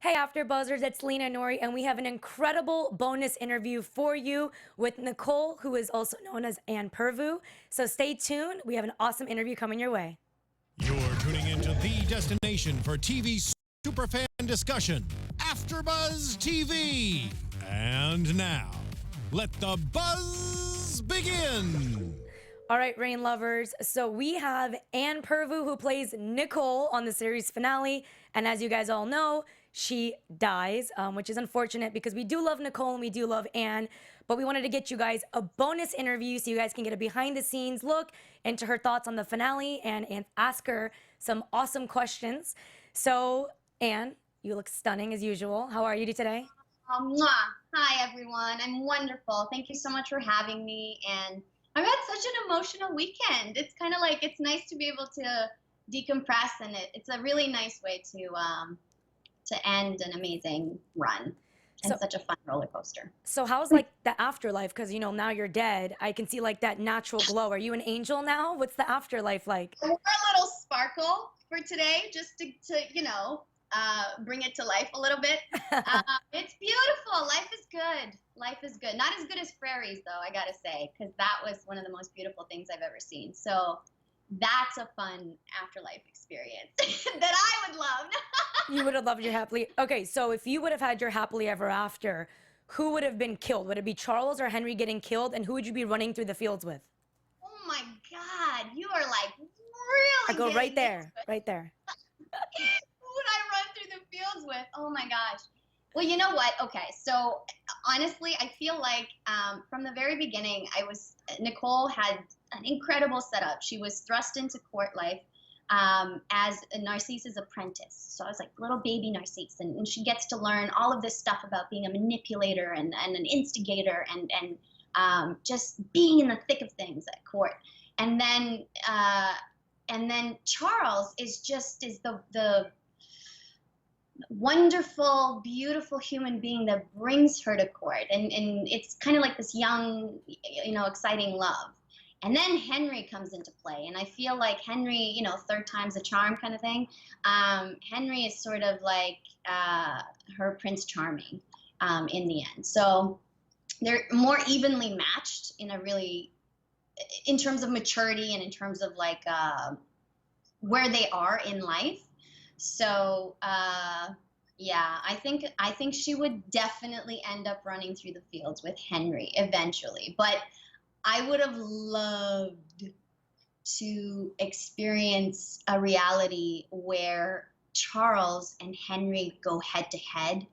Hey AfterBuzzers, it's Lina and Noory, and we have an incredible bonus interview for you with Nicole, who is also known as Ann Pirvu. So stay tuned. We have an awesome interview coming your way. You're tuning into the destination for TV superfan discussion, AfterBuzz TV. And now, let the buzz begin. All right, Reign lovers. So we have Ann Pirvu, who plays Nicole on the series finale. And as you guys all know, she dies, which is unfortunate because we do love Nicole and we do love Ann. But we wanted to get you guys a bonus interview so you guys can get a behind the scenes look into her thoughts on the finale and ask her some awesome questions. So, Ann, you look stunning as usual. How are you today? Mwah. Hi, everyone. I'm wonderful. Thank you so much for having me. And I've had such an emotional weekend. It's kind of like, it's nice to be able to decompress, and it's a really nice way to end an amazing run and such a fun roller coaster. So how's like the afterlife? Because, you know, now you're dead. I can see like that natural glow. Are you an angel now? What's the afterlife like? We're a little sparkle for today, just to you know, bring it to life a little bit. It's beautiful. Life is good. Life is good. Not as good as Prairie's, though, I gotta say, because that was one of the most beautiful things I've ever seen. So that's a fun afterlife experience that I would love. You would have loved your happily. Okay, so if you would have had your happily ever after, who would have been killed? Would it be Charles or Henry getting killed? And who would you be running through the fields with? Oh my God, you are like really. I go right there, right there. Who would I run through the fields with? Oh my gosh. Well, you know what? Okay, so honestly, I feel like from the very beginning, Nicole had an incredible setup. She was thrust into court life as a Narcisse's apprentice. So I was like little baby Narcisse, and she gets to learn all of this stuff about being a manipulator and an instigator and just being in the thick of things at court. And then Charles is the wonderful, beautiful human being that brings her to court, and it's kind of like this young, you know, exciting love. And then Henry comes into play, and I feel like Henry, you know, third time's a charm kind of thing. Henry is sort of like her Prince Charming in the end. So they're more evenly matched in terms of maturity and in terms of like where they are in life. So yeah, I think she would definitely end up running through the fields with Henry eventually. But I would have loved to experience a reality where Charles and Henry go head to head.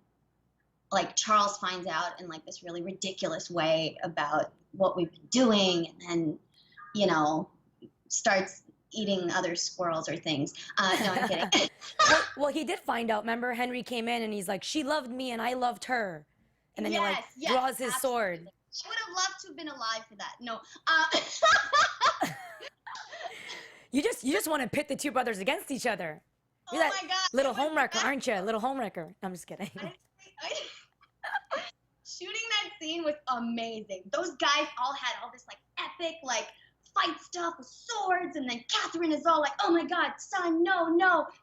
Like Charles finds out in like this really ridiculous way about what we've been doing, and then, you know, starts eating other squirrels or things. No, I'm kidding. well, he did find out. Remember, Henry came in and he's like, she loved me and I loved her. And then he like draws his sword. I would have loved to have been alive for that. No. You just want to pit the two brothers against each other. You're oh my God. Little homewrecker, aren't you? Little homewrecker. I'm just kidding. Shooting that scene was amazing. Those guys all had all this like epic like fight stuff with swords, and then Catherine is all like, oh my God, son, no,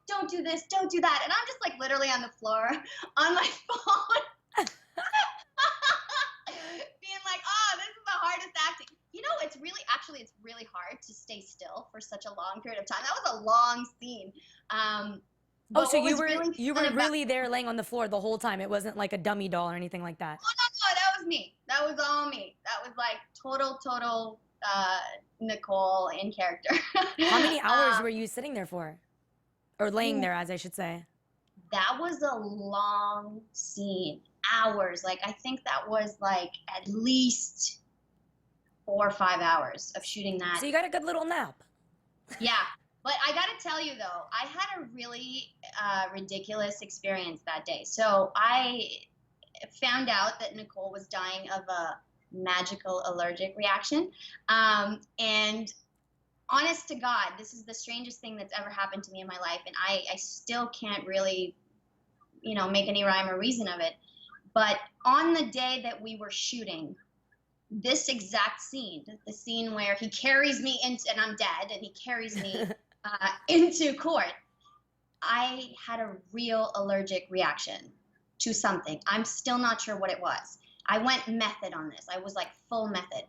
don't do this, don't do that. And I'm just like literally on the floor on my phone being like, oh, this is the hardest acting. You know, it's really hard to stay still for such a long period of time. That was a long scene. Oh, so you were really there laying on the floor the whole time. It wasn't like a dummy doll or anything like that. Oh, no, that was me. That was all me. That was like total Nicole in character. How many hours were you sitting there for? Or laying there, as I should say. That was a long scene. Hours. Like, I think that was like at least 4 or 5 hours of shooting that. So you got a good little nap. Yeah. But I got to tell you, though, I had a really ridiculous experience that day. So I found out that Nicole was dying of a magical allergic reaction. And honest to God, this is the strangest thing that's ever happened to me in my life. And I still can't really, you know, make any rhyme or reason of it. But on the day that we were shooting this exact scene, the scene where he carries me into, and I'm dead, and he carries me into court, I had a real allergic reaction to something. I'm still not sure what it was. I went method on this. I was like full method.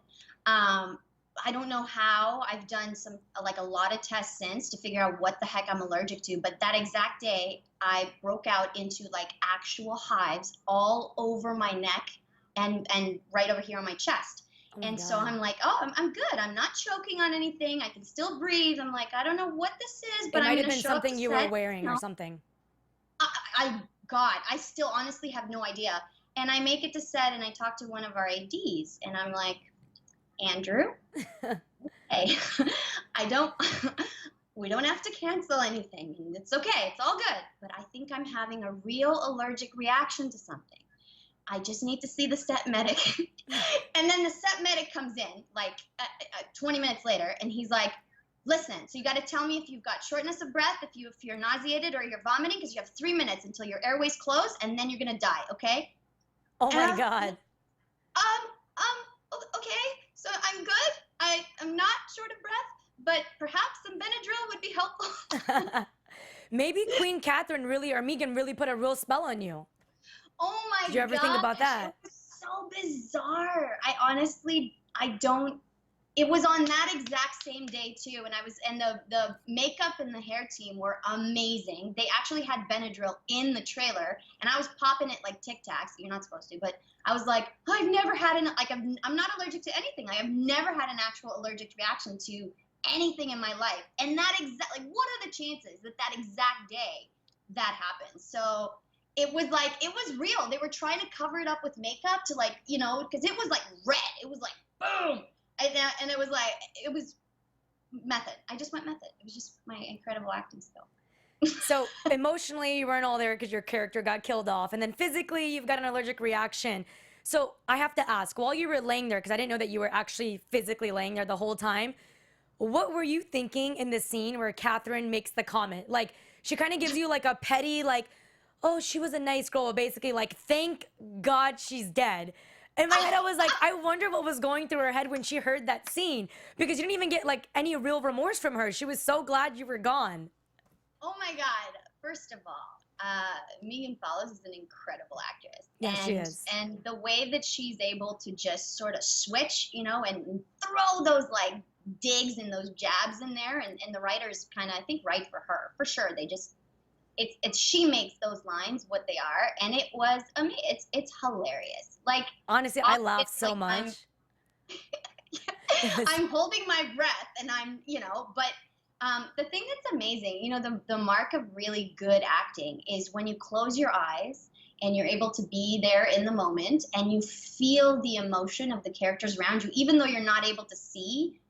I don't know how. I've done a lot of tests since to figure out what the heck I'm allergic to. But that exact day, I broke out into like actual hives all over my neck and right over here on my chest. Oh my And so God. I'm like, oh, I'm good. I'm not choking on anything. I can still breathe. I'm like, I don't know what this is, but It I'm might have going to been show up to something you were set. wearing or something. God, I still honestly have no idea. And I make it to set and I talk to one of our ADs and I'm like, Andrew, hey, we don't have to cancel anything. It's okay. It's all good. But I think I'm having a real allergic reaction to something. I just need to see the set medic. And then the set medic comes in like 20 minutes later and he's like, listen, so you got to tell me if you've got shortness of breath, if you're nauseated or you're vomiting, because you have 3 minutes until your airways close and then you're going to die, okay? Oh And I my was God. Okay, so I'm good. I'm not short of breath, but perhaps some Benadryl would be helpful. Maybe Queen Catherine really, or Megan really put a real spell on you. Oh my Did you ever think about that? It was so bizarre. I don't. It was on that exact same day too, and the makeup and the hair team were amazing. They actually had Benadryl in the trailer, and I was popping it like Tic Tacs. You're not supposed to, but I was like, I've never had I'm not allergic to anything. I have never had an actual allergic reaction to anything in my life. And what are the chances that exact day that happened? So it was real. They were trying to cover it up with makeup to because it was like red. It was like boom. And it was method. I just went method. It was just my incredible acting skill. So emotionally, you weren't all there because your character got killed off. And then physically, you've got an allergic reaction. So I have to ask, while you were laying there, because I didn't know that you were actually physically laying there the whole time, what were you thinking in the scene where Catherine makes the comment? Like, she kind of gives you like a petty, like, oh, she was a nice girl, basically like, thank God she's dead. In my head, I was like, I wonder what was going through her head when she heard that scene, because you didn't even get like any real remorse from her. She was so glad you were gone. Oh my God. First of all, Megan Follows is an incredible actress. Yeah, she is. And the way that she's able to just sort of switch, and throw those like digs and those jabs in there, and the writers kind of, I think, write for her. For sure. She makes those lines what they are, and it was it's hilarious. Like, honestly, I laughed so much. I'm holding my breath, and but the thing that's amazing, the mark of really good acting is when you close your eyes and you're able to be there in the moment and you feel the emotion of the characters around you, even though you're not able to see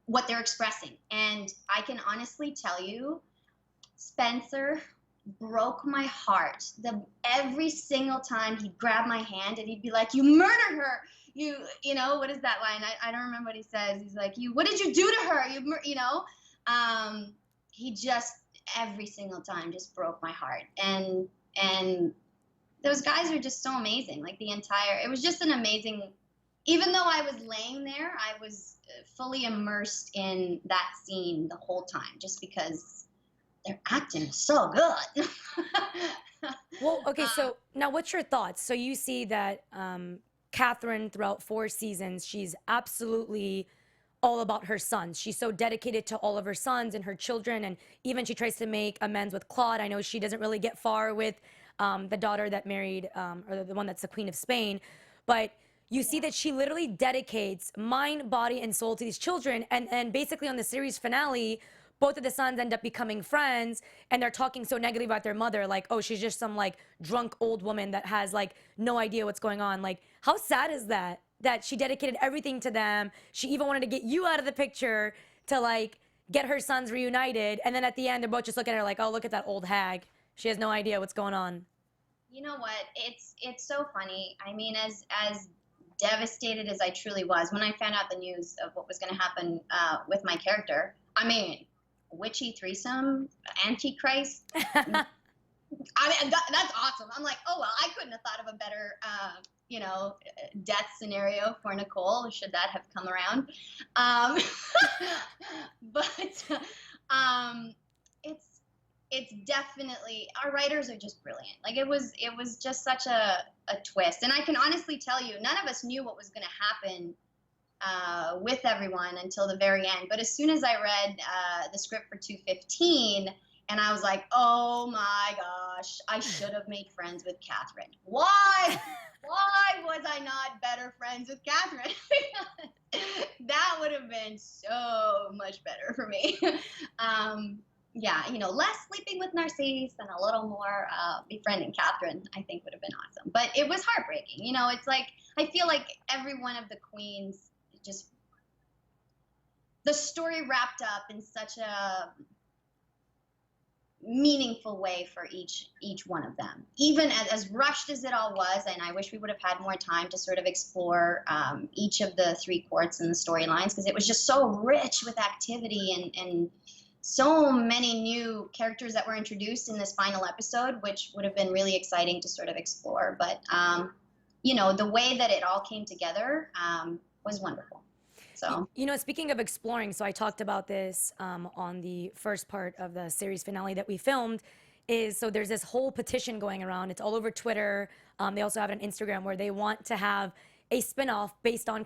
what they're expressing. And I can honestly tell you, Spencer broke my heart. Every single time he'd grab my hand and he'd be like, you murdered her. What is that line? I don't remember what he says. He's like, what did you do to her? He just every single time just broke my heart. And those guys are just so amazing. Like it was just an amazing, even though I was laying there, I was fully immersed in that scene the whole time, just because they're acting so good. Well, okay, so now what's your thoughts? So you see that Catherine, throughout 4 seasons, she's absolutely all about her sons. She's so dedicated to all of her sons and her children, and even she tries to make amends with Claude. I know she doesn't really get far with the daughter that married, or the one that's the Queen of Spain, but you see that she literally dedicates mind, body, and soul to these children, and basically on the series finale, both of the sons end up becoming friends, and they're talking so negatively about their mother, like, oh, she's just some like drunk old woman that has like no idea what's going on. Like, how sad is that she dedicated everything to them? She even wanted to get you out of the picture to like get her sons reunited, and then at the end they're both just looking at her like, oh, look at that old hag, she has no idea what's going on. You know what, it's so funny. I mean, as devastated as I truly was when I found out the news of what was going to happen with my character, I mean, witchy threesome, Antichrist. I mean, that's awesome. I'm like, oh, well, I couldn't have thought of a better, death scenario for Nicole, should that have come around. But it's definitely, our writers are just brilliant. Like it was just such a twist. And I can honestly tell you, none of us knew what was going to happen with everyone until the very end. But as soon as I read the script for 215, and I was like, oh my gosh, I should have made friends with Catherine. Why? Why was I not better friends with Catherine? That would have been so much better for me. Yeah, you know, less sleeping with Narcisse and a little more befriending Catherine, I think would have been awesome. But it was heartbreaking. You know, it's like, I feel like every one of the queens just, the story wrapped up in such a meaningful way for each one of them, even as rushed as it all was. And I wish we would have had more time to sort of explore each of the 3 courts and the storylines, because it was just so rich with activity and so many new characters that were introduced in this final episode, which would have been really exciting to sort of explore. But you know, the way that it all came together was wonderful. So, you know, speaking of exploring, so I talked about this on the first part of the series finale that we filmed, so there's this whole petition going around. It's all over Twitter. They also have it on Instagram, where they want to have a spinoff based on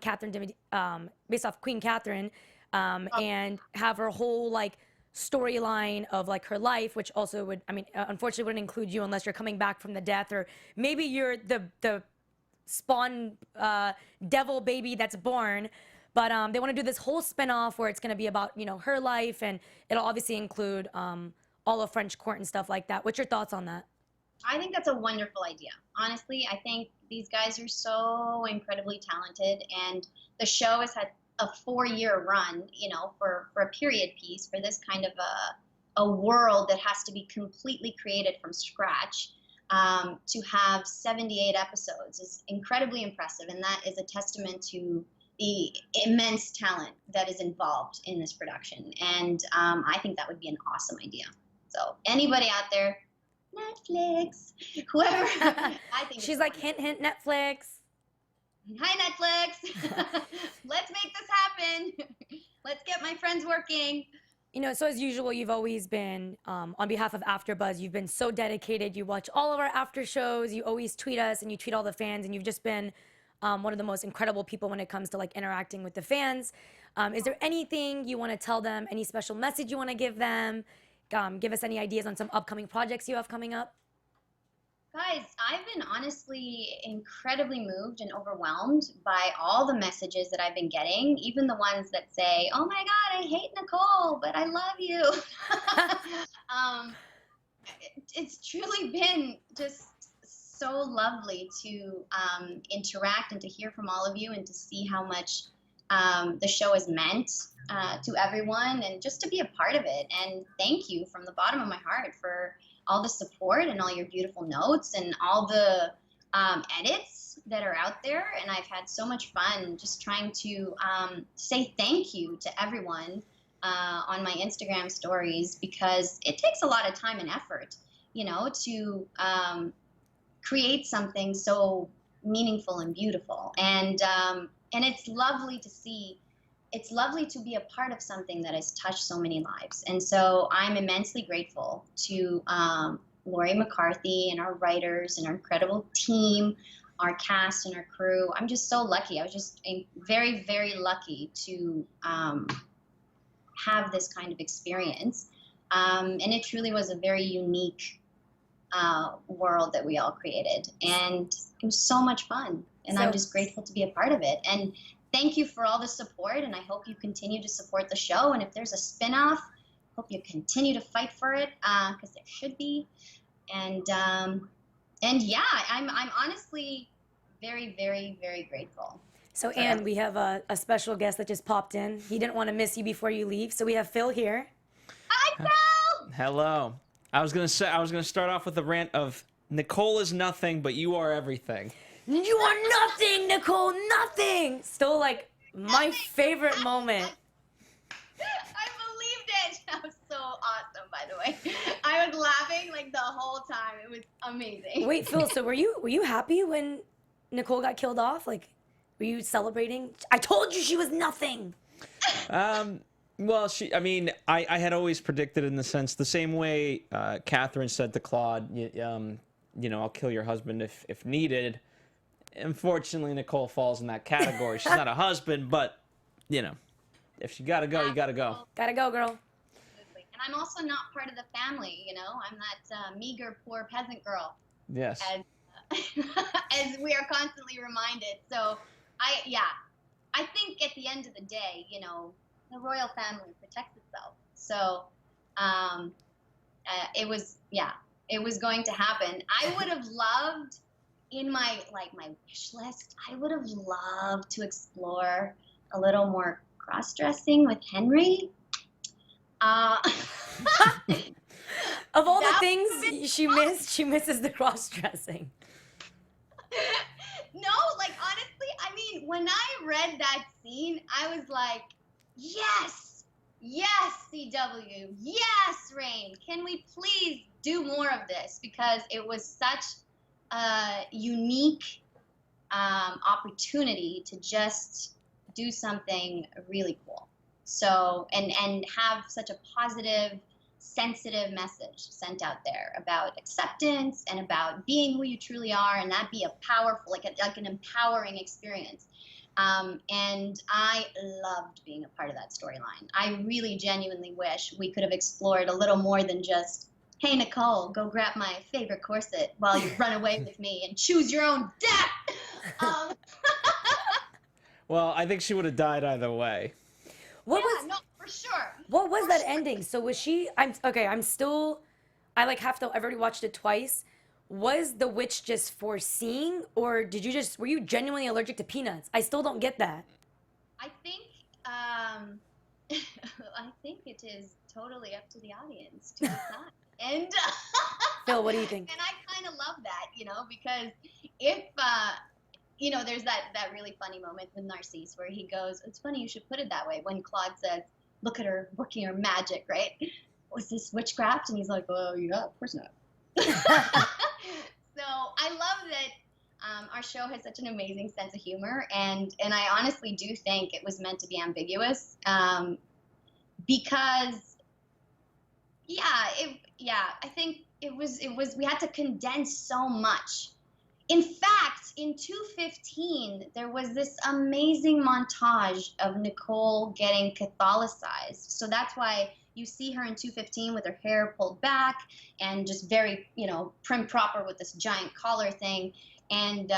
based off Queen Catherine, and have her whole like storyline of like her life, which also would, I mean, unfortunately wouldn't include you unless you're coming back from the death, or maybe you're the spawn devil baby that's born. But they want to do this whole spinoff where it's going to be about, you know, her life, and it'll obviously include all of French court and stuff like that. What's your thoughts on that? I think that's a wonderful idea. Honestly, I think these guys are so incredibly talented, and the show has had a 4-year run, you know, for a period piece, for this kind of a world that has to be completely created from scratch. To have 78 episodes is incredibly impressive, and that is a testament to the immense talent that is involved in this production. And I think that would be an awesome idea. So anybody out there, Netflix, whoever, I think she's like, hint, hint, Netflix. Hi, Netflix. Let's make this happen. Let's get my friends working. You know, so as usual, you've always been, on behalf of AfterBuzz, you've been so dedicated. You watch all of our after shows. You always tweet us, and you tweet all the fans, and you've just been one of the most incredible people when it comes to like interacting with the fans. Is there anything you want to tell them? Any special message you want to give them? Give us any ideas on some upcoming projects you have coming up? Guys, I've been honestly incredibly moved and overwhelmed by all the messages that I've been getting, even the ones that say, oh my God, I hate Nicole, but I love you. It's truly been just so lovely to interact and to hear from all of you, and to see how much the show has meant to everyone, and just to be a part of it. And thank you from the bottom of my heart for all the support and all your beautiful notes and all the edits that are out there. And I've had so much fun just trying to say thank you to everyone on my Instagram stories, because it takes a lot of time and effort, you know, to create something so meaningful and beautiful. And it's lovely to see. It's lovely to be a part of something that has touched so many lives. And so I'm immensely grateful to Laurie, McCarthy, and our writers and our incredible team, our cast and our crew. I'm just so lucky. I was just very, very lucky to have this kind of experience. And it truly was a very unique world that we all created. And it was so much fun. And I'm just grateful to be a part of it. And thank you for all the support, and I hope you continue to support the show. And if there's a spinoff, hope you continue to fight for it, because there should be. And yeah, I'm honestly very, very, very grateful. So Ann, we have a special guest that just popped in. He didn't want to miss you before you leave, so we have Phil here. Hi, Phil. Hello. I was gonna start off with a rant of Nicole is nothing, but you are everything. You are nothing, Nicole, nothing. Still like my favorite moment. I believed it. That was so awesome, by the way. I was laughing like the whole time. It was amazing. Wait, Phil, so were you happy when Nicole got killed off? Like, were you celebrating? I told you she was nothing. Well, I mean, I had always predicted in the sense, the same way Catherine said to Claude, you know, I'll kill your husband if needed. Unfortunately, Nicole falls in that category. She's not a husband, but, you know, if you gotta go, you gotta go. Gotta go, girl. Absolutely. And I'm also not part of the family, you know? I'm that meager, poor peasant girl. Yes. As, as we are constantly reminded. So, I think at the end of the day, you know, the royal family protects itself. So, it was going to happen. I would have loved, in my wish list, I would have loved to explore a little more cross-dressing with Henry. Of all the things she missed, she misses the cross-dressing. No, like honestly, I mean, when I read that scene, I was like, yes, CW, yes, Reign, can we please do more of this? Because it was such a unique opportunity to just do something really cool. So, and have such a positive, sensitive message sent out there about acceptance and about being who you truly are, and that be a powerful, like an empowering experience. And I loved being a part of that storyline. I really genuinely wish we could have explored a little more than just, hey, Nicole, go grab my favorite corset while you run away with me and choose your own death. Well, I think she would have died either way. What yeah, no, for sure. What was that ending? So was she? I like have to. I've already watched it twice. Was the witch just foreseeing, or were you genuinely allergic to peanuts? I still don't get that. I think I think it is totally up to the audience to decide. And Phil, what do you think? And I kind of love that, you know, because if you know, there's that really funny moment with Narcisse where he goes, "It's funny you should put it that way," when Claude says, "Look at her working her magic, right? Was this witchcraft?" And he's like, "Oh yeah, of course not." So I love that our show has such an amazing sense of humor, and I honestly do think it was meant to be ambiguous, because I think it was we had to condense so much. In fact, in 215, there was this amazing montage of Nicole getting Catholicized. So that's why you see her in 215 with her hair pulled back and just very, you know, prim proper with this giant collar thing. And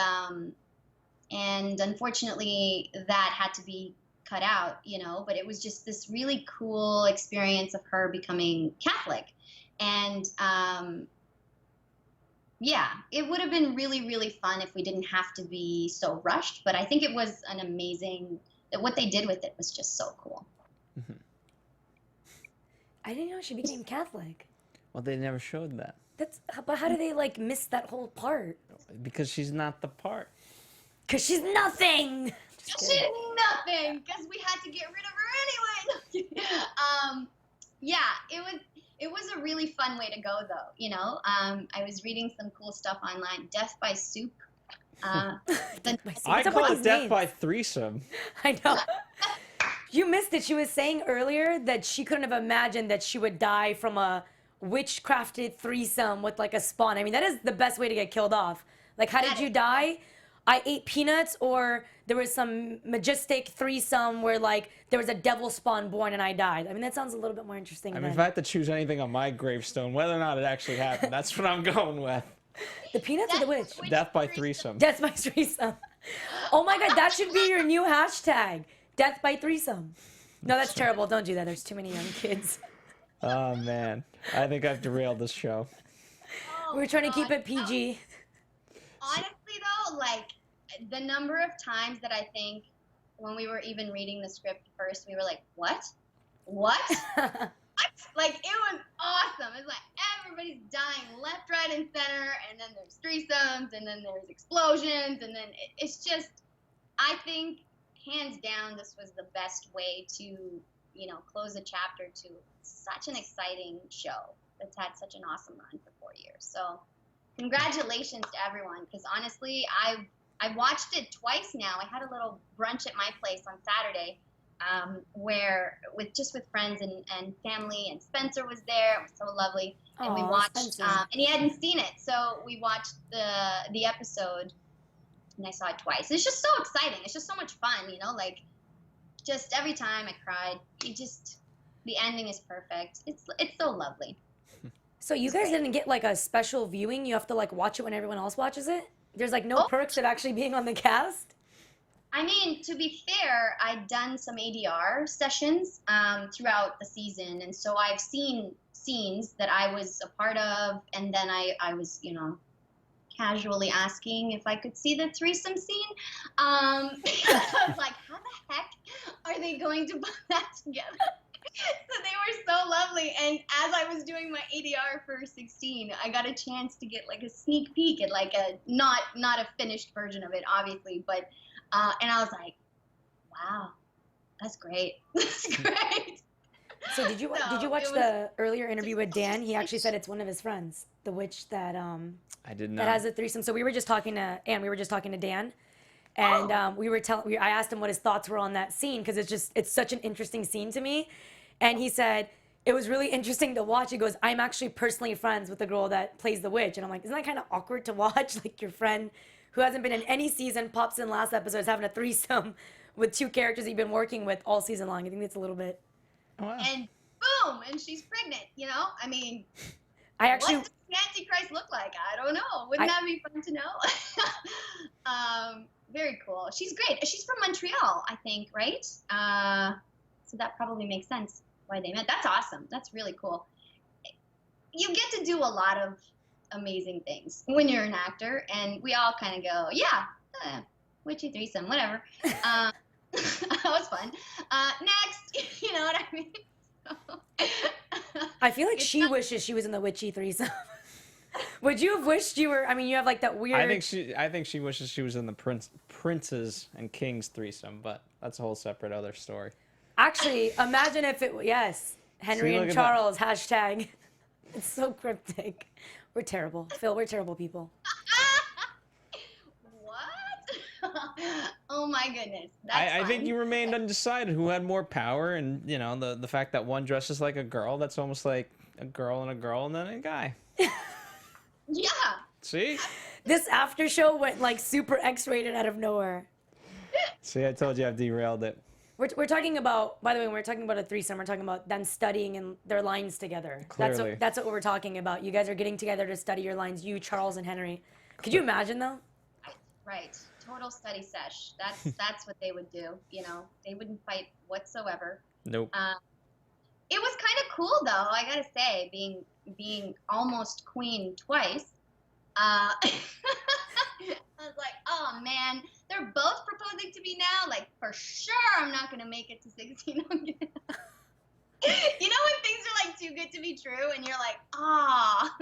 unfortunately, that had to be cut out, you know, but it was just this really cool experience of her becoming Catholic. And yeah, it would have been really, really fun if we didn't have to be so rushed. But I think it was an amazing, what they did with it was just so cool. Mm-hmm. I didn't know she became Catholic. Well, they never showed that. But how do they like miss that whole part? Because she's not the part. Because she's nothing. She's nothing. Because we had to get rid of her anyway. Yeah, it was a really fun way to go, though. You know, I was reading some cool stuff online. Death by Soup. I call it Death by Threesome. I know. You missed it. She was saying earlier that she couldn't have imagined that she would die from a witchcrafted threesome with like a spawn. I mean, that is the best way to get killed off. Like, how did you die? I ate peanuts, or there was some majestic threesome where like there was a devil spawn born and I died. I mean, that sounds a little bit more interesting. I mean, if I had to choose anything on my gravestone, whether or not it actually happened, that's what I'm going with. The peanuts or the witch? Death by threesome. Death by threesome. Oh my God, that should be your new hashtag. Death by threesome. No, that's terrible. Don't do that. There's too many young kids. Oh man, I think I've derailed this show. Oh, We're trying to keep it PG. Honestly, though, like the number of times that I think when we were even reading the script first, we were like, "What? What?" Like, it was awesome. It's like everybody's dying left, right, and center, and then there's threesomes, and then there's explosions, and then it's just, I think, hands down, this was the best way to, you know, close a chapter to such an exciting show that's had such an awesome run for 4 years. So congratulations to everyone, because honestly, I watched it twice now. I had a little brunch at my place on Saturday, where with friends and family, and Spencer was there. It was so lovely, and we watched. And he hadn't seen it, so we watched the episode, and I saw it twice. It's just so exciting. It's just so much fun, like just every time I cried. The ending is perfect. It's so lovely. So you guys didn't get like a special viewing? You have to like watch it when everyone else watches it? There's like no perks of actually being on the cast? I mean, to be fair, I'd done some ADR sessions throughout the season, and so I've seen scenes that I was a part of, and then I was, casually asking if I could see the threesome scene. I was like, how the heck are they going to put that together? So they were so lovely, and as I was doing my ADR for 16, I got a chance to get like a sneak peek at like a not a finished version of it, obviously, but and I was like, wow, that's great. That's great. So did you watch the earlier interview with Dan? He actually said it's one of his friends, the witch that I did not. That has a threesome. So we were just talking to Ann. We were just talking to Dan, and I asked him what his thoughts were on that scene because it's such an interesting scene to me, and he said it was really interesting to watch. He goes, I'm actually personally friends with the girl that plays the witch, and I'm like, isn't that kind of awkward to watch? Like your friend who hasn't been in any season pops in last episode is having a threesome with two characters you've been working with all season long. I think that's a little bit. Oh, wow. And boom, and she's pregnant. I mean, I actually. What does the Antichrist look like? I don't know. Wouldn't that be fun to know? Very cool. She's great. She's from Montreal, I think, right? So that probably makes sense why they met. That's awesome. That's really cool. You get to do a lot of amazing things when you're an actor, and we all kind of go, yeah, witchy threesome, whatever. That was fun. Next, you know what I mean? I feel like she wishes she was in the witchy threesome. Would you have wished you were? I mean, you have like that weird. I think she wishes she was in the princes and kings threesome, but that's a whole separate other story. Actually, imagine if it. Yes, Henry and Charles hashtag. It's so cryptic. We're terrible, Phil. We're terrible people. What? Oh my goodness. I think you remained undecided who had more power, and the fact that one dresses like a girl, that's almost like a girl and then a guy. Yeah. See? This after show went like super X-rated out of nowhere. See, I told you I've derailed it. We're talking about, by the way, when we're talking about a threesome, we're talking about them studying and their lines together. Clearly. That's what we're talking about. You guys are getting together to study your lines, you, Charles, and Henry. Could you imagine, though? Right. Total study sesh. That's what they would do. They wouldn't fight whatsoever. Nope. It was kind of cool, though, I gotta say, being almost queen twice. I was like, oh man, they're both proposing to me now. Like, for sure, I'm not gonna make it to 16. You know when things are like too good to be true, and you're like, ah.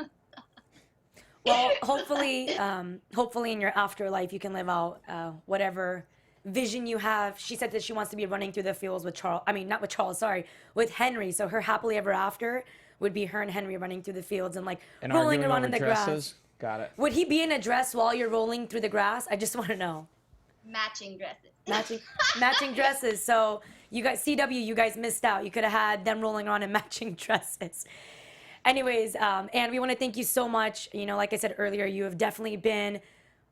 Well, hopefully in your afterlife you can live out whatever vision you have. She said that she wants to be running through the fields with Charles. I mean, not with Charles, sorry, with Henry. So her happily ever after would be her and Henry running through the fields and like rolling around in the grass. Got it. Would he be in a dress while you're rolling through the grass? I just want to know. Matching dresses. Matching dresses. So you guys, CW, you guys missed out. You could have had them rolling around in matching dresses. Anyways, and we want to thank you so much. Like I said earlier, you have definitely been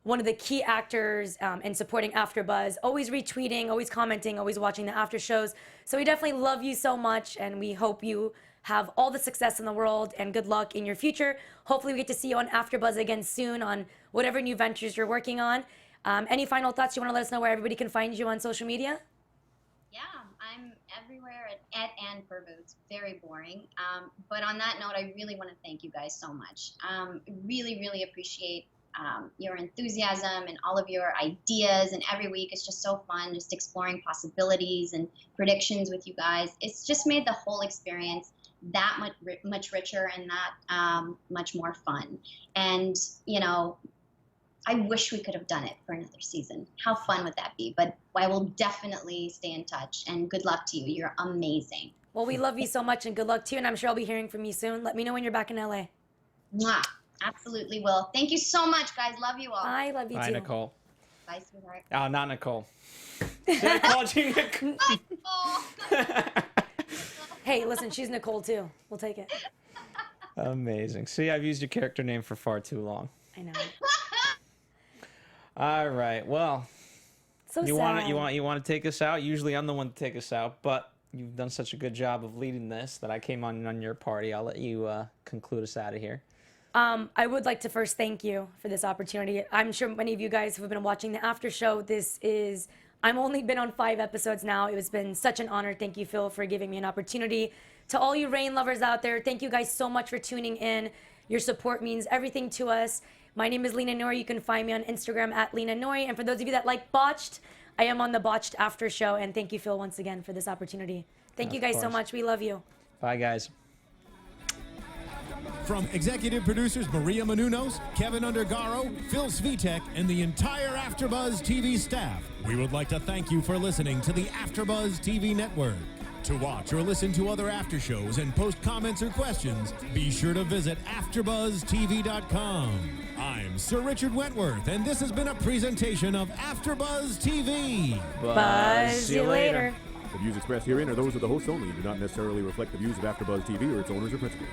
one of the key actors in supporting AfterBuzz. Always retweeting, always commenting, always watching the after shows. So we definitely love you so much, and we hope you have all the success in the world and good luck in your future. Hopefully we get to see you on AfterBuzz again soon on whatever new ventures you're working on. Any final thoughts you want to let us know where everybody can find you on social media? Yeah, I'm everywhere at Ann Pirvu. It's very boring. But on that note, I really want to thank you guys so much. Really, really appreciate your enthusiasm and all of your ideas. And every week it's just so fun, just exploring possibilities and predictions with you guys. It's just made the whole experience that much richer and that much more fun. And, I wish we could have done it for another season. How fun would that be? But I will definitely stay in touch, and good luck to you. You're amazing. Well, we love you so much, and good luck to you, and I'm sure I'll be hearing from you soon. Let me know when you're back in LA. Mwah. Absolutely will. Thank you so much, guys. Love you all. I love you too. Bye, Nicole. Bye, sweetheart. Oh, not Nicole. Should I called you Nicole? Hey, listen, she's Nicole too. We'll take it. Amazing. See, I've used your character name for far too long. I know. All right. Well, So you sad. want to take us out? Usually I'm the one to take us out, but you've done such a good job of leading this that I came on your party. I'll let you conclude us out of here. I would like to first thank you for this opportunity. I'm sure many of you guys who have been watching the after show, I'm only been on 5 episodes now. It has been such an honor. Thank you, Phil, for giving me an opportunity. To all you Reign lovers out there, thank you guys so much for tuning in. Your support means everything to us. My name is Lina Noory. You can find me on Instagram at Lina Noory. And for those of you that like Botched, I am on the Botched after show. And thank you, Phil, once again for this opportunity. Thank you guys so course. much. We love you. Bye, guys. From executive producers Maria Menounos, Kevin Undergaro, Phil Svitek, and the entire AfterBuzz TV staff, we would like to thank you for listening to the AfterBuzz TV network. To watch or listen to other after shows and post comments or questions, be sure to visit AfterBuzzTV.com. I'm Sir Richard Wentworth, and this has been a presentation of AfterBuzz TV. Buzz you later. The views expressed herein are those of the hosts only and do not necessarily reflect the views of AfterBuzz TV or its owners or principals.